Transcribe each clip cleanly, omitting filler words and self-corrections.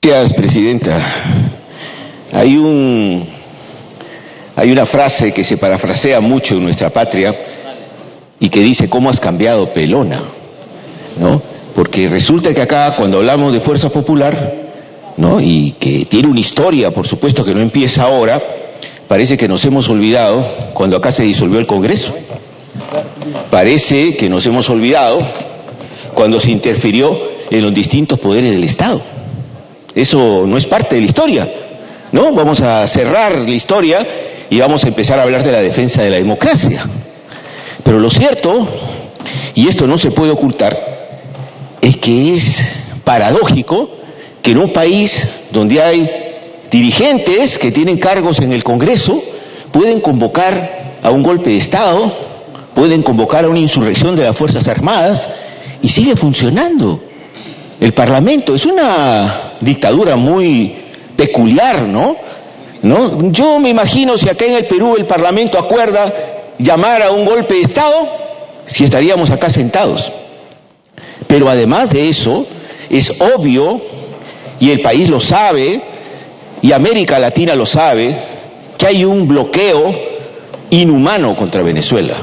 Gracias, presidenta. Hay una frase que se parafrasea mucho en nuestra patria y que dice: ¿cómo has cambiado, pelona? ¿No? Porque resulta que acá, cuando hablamos de Fuerza Popular, ¿no?, y que tiene una historia, por supuesto, que no empieza ahora, parece que nos hemos olvidado cuando acá se disolvió el Congreso. Parece que nos hemos olvidado cuando se interfirió en los distintos poderes del Estado. Eso no es parte de la historia, ¿no? Vamos a cerrar la historia y vamos a empezar a hablar de la defensa de la democracia. Pero lo cierto, y esto no se puede ocultar, es que es paradójico que en un país donde hay dirigentes que tienen cargos en el Congreso pueden convocar a un golpe de Estado, pueden convocar a una insurrección de las Fuerzas Armadas y sigue funcionando el Parlamento. Es una dictadura muy peculiar, ¿no? Yo me imagino, si acá en el Perú el Parlamento acuerda llamar a un golpe de Estado, si estaríamos acá sentados. Pero además de eso, es obvio, y el país lo sabe, y América Latina lo sabe, que hay un bloqueo inhumano contra Venezuela,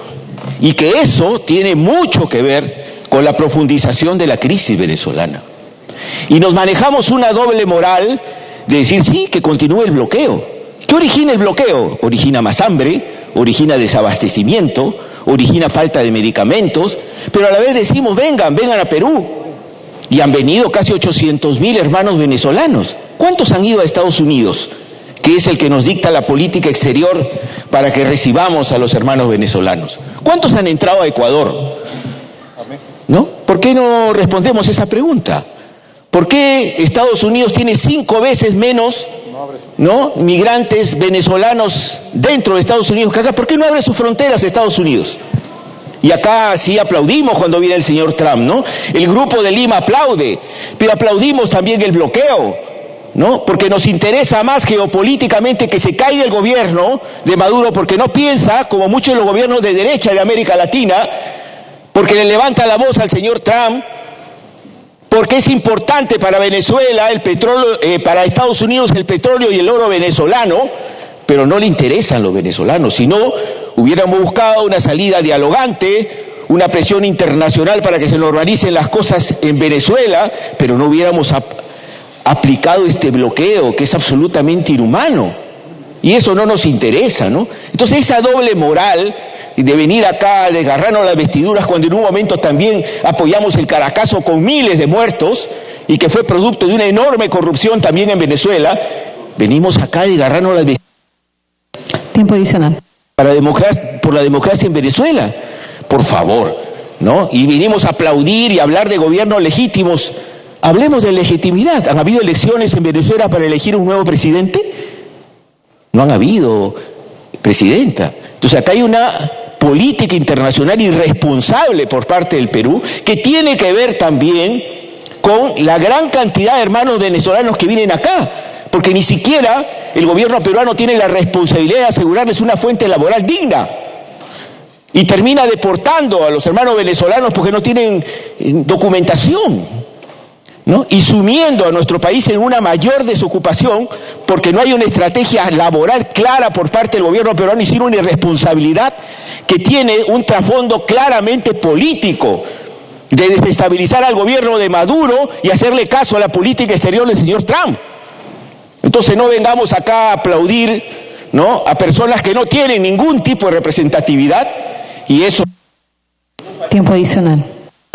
y que eso tiene mucho que ver con la profundización de la crisis venezolana. Y nos manejamos una doble moral de decir sí, que continúe el bloqueo. ¿Qué origina el bloqueo? Origina más hambre, origina desabastecimiento, origina falta de medicamentos, pero a la vez decimos vengan a Perú. Y han venido casi 800.000 hermanos venezolanos. ¿Cuántos han ido a Estados Unidos, que es el que nos dicta la política exterior para que recibamos a los hermanos venezolanos? ¿Cuántos han entrado a Ecuador? ¿No? ¿Por qué no respondemos esa pregunta? ¿Por qué Estados Unidos tiene 5 veces menos, ¿no?, migrantes venezolanos dentro de Estados Unidos que acá? ¿Por qué no abre sus fronteras a Estados Unidos? Y acá sí aplaudimos cuando viene el señor Trump, ¿no? El Grupo de Lima aplaude, pero aplaudimos también el bloqueo, ¿no? Porque nos interesa más geopolíticamente que se caiga el gobierno de Maduro, porque no piensa como muchos de los gobiernos de derecha de América Latina, porque le levanta la voz al señor Trump, porque es importante para Venezuela el petróleo, para Estados Unidos el petróleo y el oro venezolano, pero no le interesan los venezolanos. Si no, hubiéramos buscado una salida dialogante, una presión internacional para que se normalicen las cosas en Venezuela, pero no hubiéramos aplicado este bloqueo que es absolutamente inhumano. Y eso no nos interesa, ¿no? Entonces esa doble moral de venir acá a desgarrarnos las vestiduras cuando en un momento también apoyamos el Caracazo con miles de muertos y que fue producto de una enorme corrupción también en Venezuela, venimos acá a desgarrarnos las vestiduras. Tiempo adicional. Por la democracia en Venezuela, por favor, ¿no? Y vinimos a aplaudir y hablar de gobiernos legítimos. Hablemos de legitimidad. ¿Han habido elecciones en Venezuela para elegir un nuevo presidente? No han habido, presidenta. Entonces acá hay una política internacional irresponsable por parte del Perú, que tiene que ver también con la gran cantidad de hermanos venezolanos que vienen acá, porque ni siquiera el gobierno peruano tiene la responsabilidad de asegurarles una fuente laboral digna, y termina deportando a los hermanos venezolanos porque no tienen documentación, ¿no? Y sumiendo a nuestro país en una mayor desocupación porque no hay una estrategia laboral clara por parte del gobierno peruano, y sino una irresponsabilidad que tiene un trasfondo claramente político de desestabilizar al gobierno de Maduro y hacerle caso a la política exterior del señor Trump. Entonces no vengamos acá a aplaudir, ¿no?, a personas que no tienen ningún tipo de representatividad, y eso Tiempo adicional.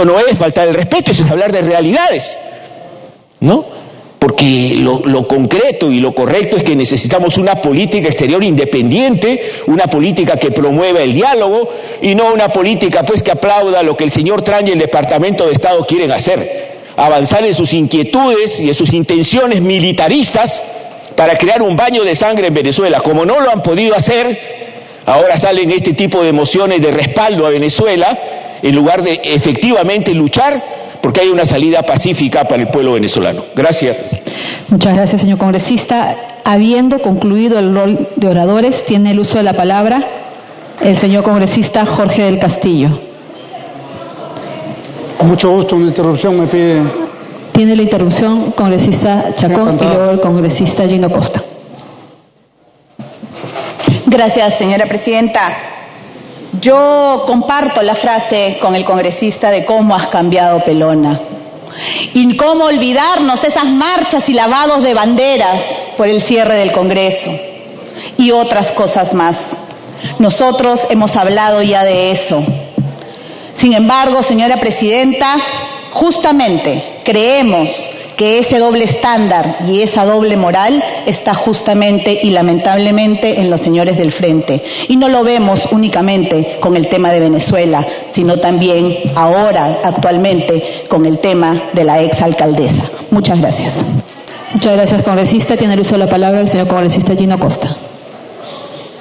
No es faltar el respeto, eso es hablar de realidades, ¿no? Porque lo concreto y lo correcto es que necesitamos una política exterior independiente, una política que promueva el diálogo, y no una política pues que aplauda lo que el señor Trump y el Departamento de Estado quieren hacer, avanzar en sus inquietudes y en sus intenciones militaristas para crear un baño de sangre en Venezuela. Como no lo han podido hacer, ahora salen este tipo de mociones de respaldo a Venezuela en lugar de efectivamente luchar porque hay una salida pacífica para el pueblo venezolano. Gracias. Muchas gracias, señor congresista. Habiendo concluido el rol de oradores, tiene el uso de la palabra el señor congresista Jorge del Castillo. Con mucho gusto, una interrupción me pide Tiene la interrupción congresista Chacón y luego el congresista Gino Costa. Gracias, señora presidenta. Yo comparto la frase con el congresista de cómo has cambiado, Pelona. Y cómo olvidarnos esas marchas y lavados de banderas por el cierre del Congreso y otras cosas más. Nosotros hemos hablado ya de eso. Sin embargo, señora presidenta, justamente creemos que ese doble estándar y esa doble moral está justamente y lamentablemente en los señores del frente. Y no lo vemos únicamente con el tema de Venezuela, sino también ahora, actualmente, con el tema de la exalcaldesa. Muchas gracias. Muchas gracias, congresista. Tiene el uso de la palabra el señor congresista Gino Costa.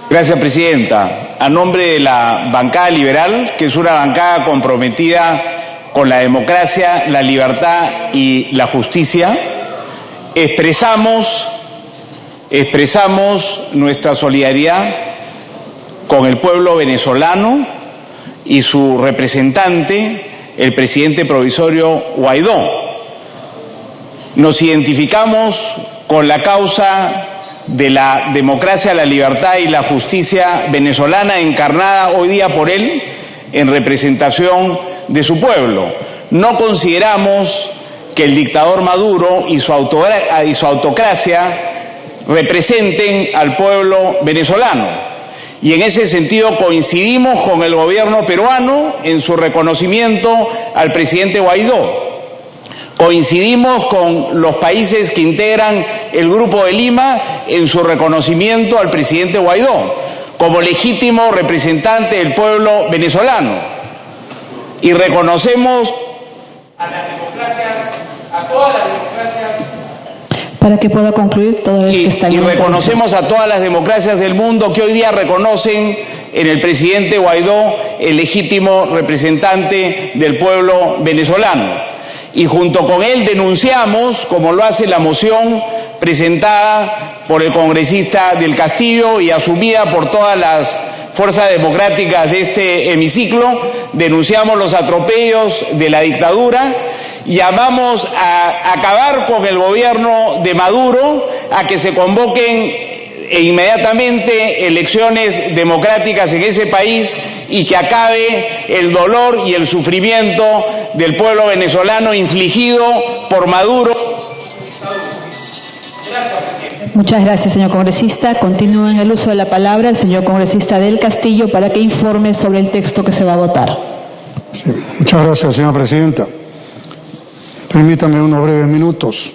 Gracias, presidenta. A nombre de la bancada liberal, que es una bancada comprometida con la democracia, la libertad y la justicia, expresamos nuestra solidaridad con el pueblo venezolano y su representante, el presidente provisorio Guaidó. Nos identificamos con la causa de la democracia, la libertad y la justicia venezolana, encarnada hoy día por él en representación de su pueblo. No consideramos que el dictador Maduro y su autocracia representen al pueblo venezolano. Y en ese sentido coincidimos con el gobierno peruano en su reconocimiento al presidente Guaidó. Coincidimos con los países que integran el Grupo de Lima en su reconocimiento al presidente Guaidó como legítimo representante del pueblo venezolano. Y reconocemos a las democracias, a todas las democracias. Para que pueda concluir todo el que está en Y reconocemos a todas las democracias del mundo que hoy día reconocen en el presidente Guaidó el legítimo representante del pueblo venezolano. Y junto con él denunciamos, como lo hace la moción presentada por el congresista del Castillo y asumida por todas las fuerzas democráticas de este hemiciclo, denunciamos los atropellos de la dictadura, llamamos a acabar con el gobierno de Maduro, a que se convoquen inmediatamente elecciones democráticas en ese país y que acabe el dolor y el sufrimiento del pueblo venezolano infligido por Maduro. Muchas gracias, señor congresista. Continúa en el uso de la palabra el señor congresista del Castillo para que informe sobre el texto que se va a votar. Sí, muchas gracias, señora presidenta. Permítame unos breves minutos.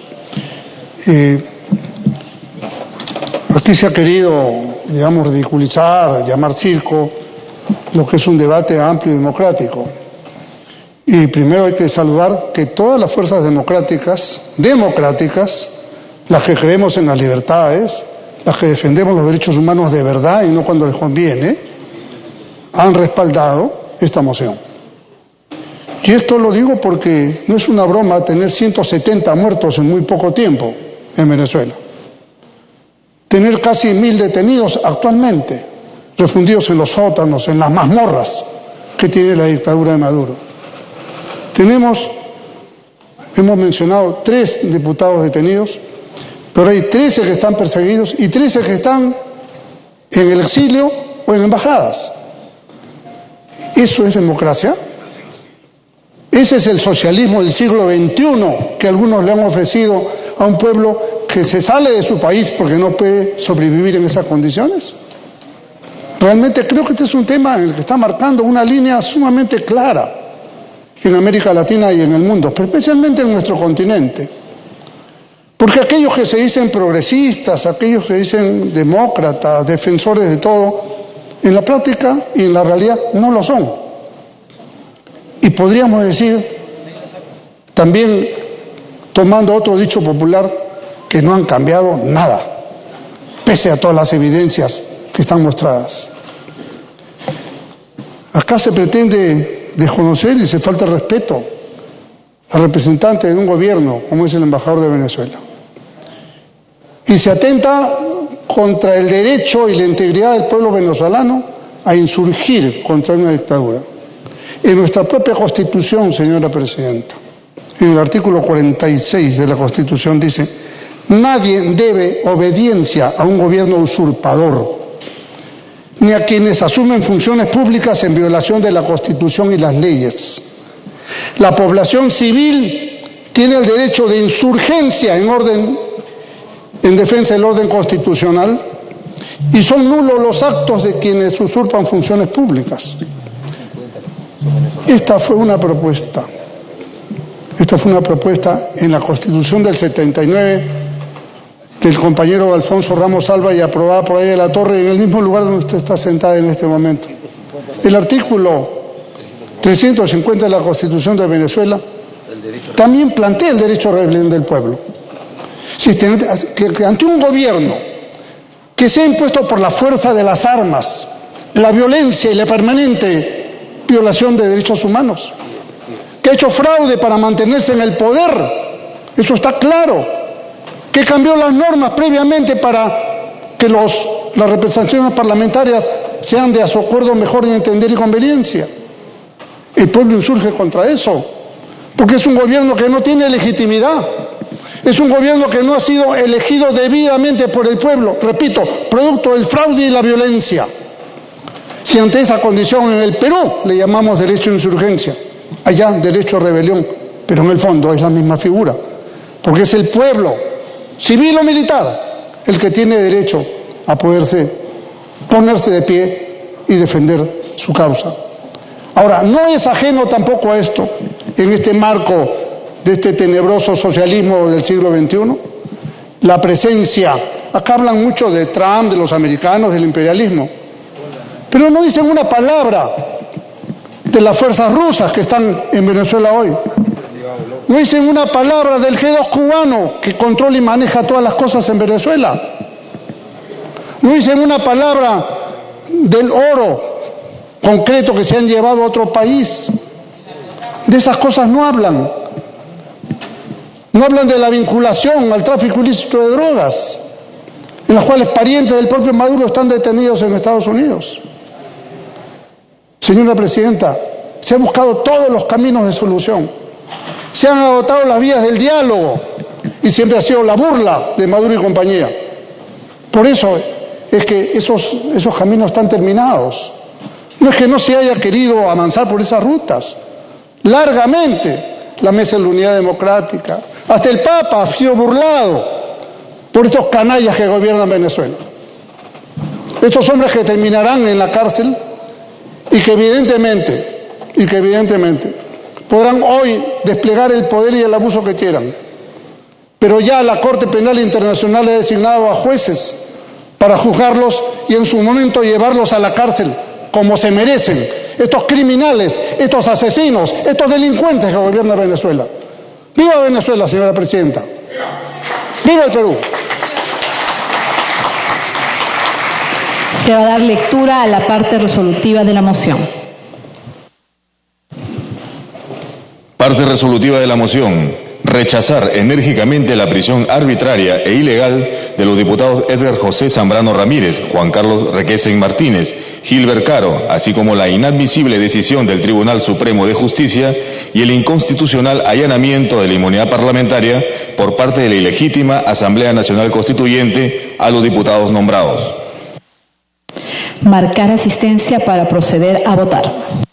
Aquí se ha querido, digamos, ridiculizar, llamar circo, lo que es un debate amplio y democrático. Y primero hay que saludar que todas las fuerzas democráticas, las que creemos en las libertades, las que defendemos los derechos humanos de verdad y no cuando les conviene, han respaldado esta moción. Y esto lo digo porque no es una broma tener 170 muertos en muy poco tiempo en Venezuela. Tener casi 1000 detenidos actualmente, refundidos en los sótanos, en las mazmorras que tiene la dictadura de Maduro. Hemos mencionado 3 diputados detenidos, pero hay 13 que están perseguidos y 13 que están en el exilio o en embajadas. ¿Eso es democracia? Ese es el socialismo del siglo XXI que algunos le han ofrecido a un pueblo que se sale de su país porque no puede sobrevivir en esas condiciones. Realmente creo que este es un tema en el que está marcando una línea sumamente clara en América Latina y en el mundo, pero especialmente en nuestro continente. Porque aquellos que se dicen progresistas, aquellos que dicen demócratas, defensores de todo, en la práctica y en la realidad no lo son. Y podríamos decir, también tomando otro dicho popular, que no han cambiado nada, pese a todas las evidencias que están mostradas. Acá se pretende desconocer y se falta respeto al representante de un gobierno como es el embajador de Venezuela. Y se atenta contra el derecho y la integridad del pueblo venezolano a insurgir contra una dictadura. En nuestra propia Constitución, señora presidenta, en el artículo 46 de la Constitución dice: nadie debe obediencia a un gobierno usurpador, ni a quienes asumen funciones públicas en violación de la Constitución y las leyes. La población civil tiene el derecho de insurgencia en defensa del orden constitucional, y son nulos los actos de quienes usurpan funciones públicas. Esta fue una propuesta en la Constitución del 79 del compañero Alfonso Ramos Alba y aprobada por ahí de la Torre, en el mismo lugar donde usted está sentada en este momento. El artículo 350 de la Constitución de Venezuela también plantea el derecho a rebelión del pueblo. Que ante un gobierno que se ha impuesto por la fuerza de las armas, la violencia y la permanente violación de derechos humanos, que ha hecho fraude para mantenerse en el poder, eso está claro, que cambió las normas previamente para que las representaciones parlamentarias sean de a su acuerdo mejor en entender y conveniencia. El pueblo insurge contra eso, porque es un gobierno que no tiene legitimidad, es un gobierno que no ha sido elegido debidamente por el pueblo, repito, producto del fraude y la violencia. Si ante esa condición en el Perú le llamamos derecho a insurgencia, allá derecho a rebelión, pero en el fondo es la misma figura, porque es el pueblo, civil o militar, el que tiene derecho a ponerse de pie y defender su causa. Ahora, no es ajeno tampoco a esto, en este marco de este tenebroso socialismo del siglo XXI, la presencia, acá hablan mucho de Trump, de los americanos, del imperialismo, pero no dicen una palabra de las fuerzas rusas que están en Venezuela hoy. No dicen una palabra del G2 cubano que controla y maneja todas las cosas en Venezuela. No dicen una palabra del oro concreto que se han llevado a otro país. De esas cosas no hablan. No hablan de la vinculación al tráfico ilícito de drogas, en las cuales parientes del propio Maduro están detenidos en Estados Unidos. Señora Presidenta, se han buscado todos los caminos de solución. Se han agotado las vías del diálogo y siempre ha sido la burla de Maduro y compañía. Por eso es que esos caminos están terminados. No es que no se haya querido avanzar por esas rutas. Largamente, la Mesa de la Unidad Democrática, hasta el Papa ha sido burlado por estos canallas que gobiernan Venezuela. Estos hombres que terminarán en la cárcel y que evidentemente podrán hoy desplegar el poder y el abuso que quieran. Pero ya la Corte Penal Internacional ha designado a jueces para juzgarlos y en su momento llevarlos a la cárcel como se merecen estos criminales, estos asesinos, estos delincuentes que gobiernan Venezuela. ¡Viva Venezuela, señora Presidenta! ¡Viva el Perú! Se va a dar lectura a la parte resolutiva de la moción. Parte resolutiva de la moción: rechazar enérgicamente la prisión arbitraria e ilegal de los diputados Edgar José Zambrano Ramírez, Juan Carlos Requesens Martínez, Gilbert Caro, así como la inadmisible decisión del Tribunal Supremo de Justicia y el inconstitucional allanamiento de la inmunidad parlamentaria por parte de la ilegítima Asamblea Nacional Constituyente a los diputados nombrados. Marcar asistencia para proceder a votar.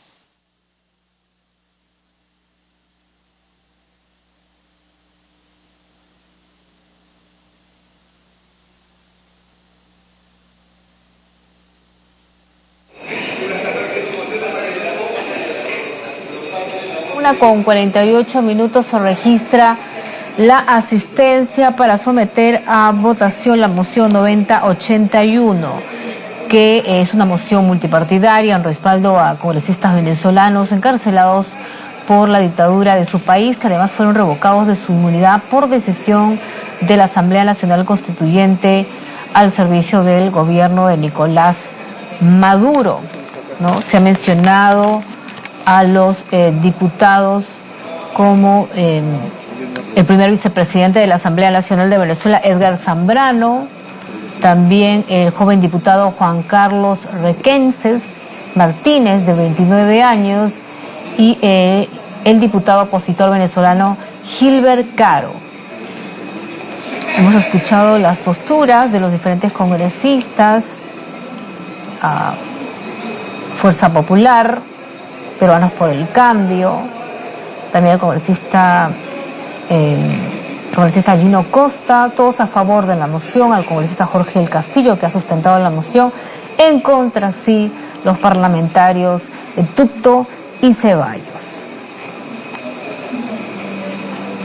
Con 48 minutos se registra la asistencia para someter a votación la moción 9081, que es una moción multipartidaria en respaldo a congresistas venezolanos encarcelados por la dictadura de su país, que además fueron revocados de su inmunidad por decisión de la Asamblea Nacional Constituyente al servicio del gobierno de Nicolás Maduro, ¿no? Se ha mencionado a los diputados como el primer vicepresidente de la Asamblea Nacional de Venezuela, Edgar Zambrano, también el joven diputado Juan Carlos Requesens Martínez, de 29 años, y el diputado opositor venezolano Gilbert Caro. Hemos escuchado las posturas de los diferentes congresistas, Fuerza Popular, Peruanos por el Cambio, también el congresista Gino Costa, todos a favor de la moción, al congresista Jorge del Castillo, que ha sustentado la moción, en contra sí los parlamentarios de Tupto y Ceballos.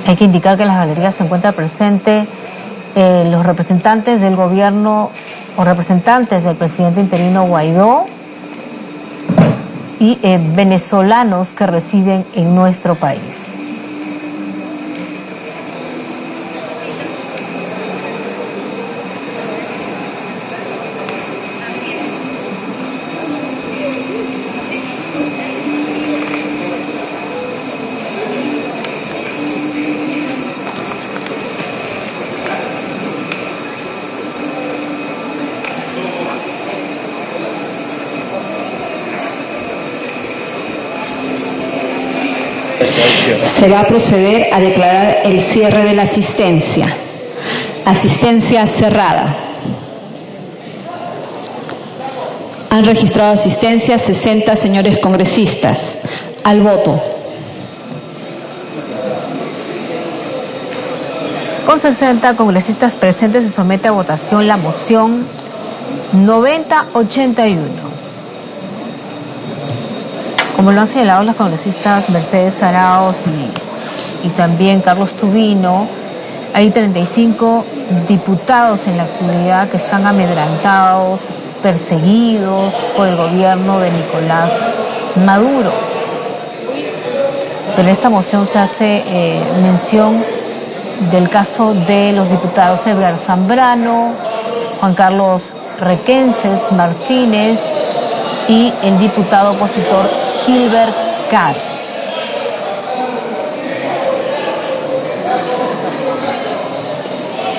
Hay que indicar que en las galerías se encuentra presente los representantes del gobierno o representantes del presidente interino Guaidó y venezolanos que residen en nuestro país. Se va a proceder a declarar el cierre de la asistencia. Asistencia cerrada. Han registrado asistencia 60 señores congresistas. Al voto. Con 60 congresistas presentes se somete a votación la moción 9081. Como lo han señalado los congresistas Mercedes Arauz y también Carlos Tubino, hay 35 diputados en la actualidad que están amedrentados, perseguidos por el gobierno de Nicolás Maduro. En esta moción se hace mención del caso de los diputados Edgar Zambrano, Juan Carlos Requeses Martínez y el diputado opositor Gilbert Caro.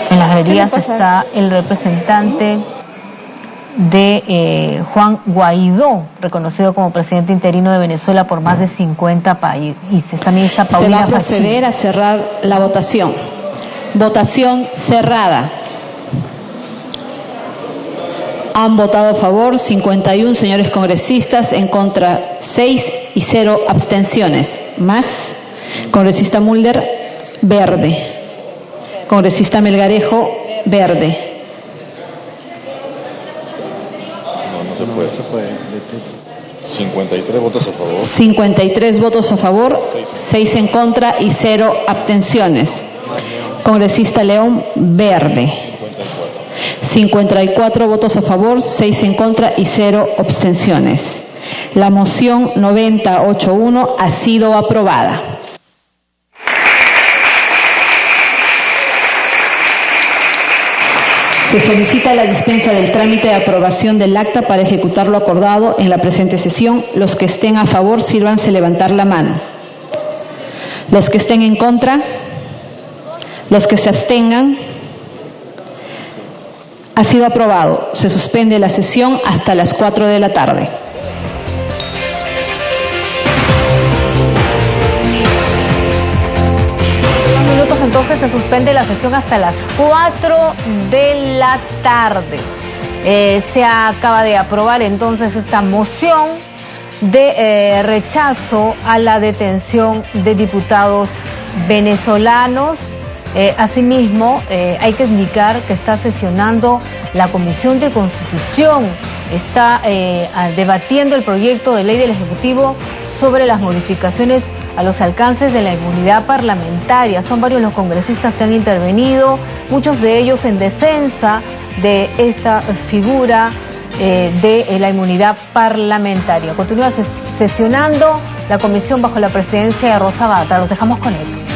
En las galerías está el representante de Juan Guaidó, reconocido como presidente interino de Venezuela por más de 50 países. También está Paulina Se va a proceder a cerrar la votación. Votación cerrada. Han votado a favor 51 señores congresistas, en contra 6 y 0 abstenciones. Más, congresista Mulder, verde. Congresista Melgarejo, verde. No se puede. 53 votos a favor. 53 votos a favor, 6 en contra y 0 abstenciones. Congresista León, verde. 54 votos a favor, 6 en contra y 0 abstenciones. La moción 9081 ha sido aprobada. Se solicita la dispensa del trámite de aprobación del acta para ejecutar lo acordado en la presente sesión. Los que estén a favor, sírvanse levantar la mano. Los que estén en contra, los que se abstengan. Ha sido aprobado. Se suspende la sesión hasta las 4 de la tarde. Entonces se suspende la sesión hasta las 4 de la tarde. Se acaba de aprobar entonces esta moción de rechazo a la detención de diputados venezolanos. Asimismo, hay que indicar que está sesionando la Comisión de Constitución, está debatiendo el proyecto de ley del Ejecutivo sobre las modificaciones a los alcances de la inmunidad parlamentaria. Son varios los congresistas que han intervenido, muchos de ellos en defensa de esta figura de la inmunidad parlamentaria. Continúa sesionando la comisión bajo la presidencia de Rosa Batra. Los dejamos con eso.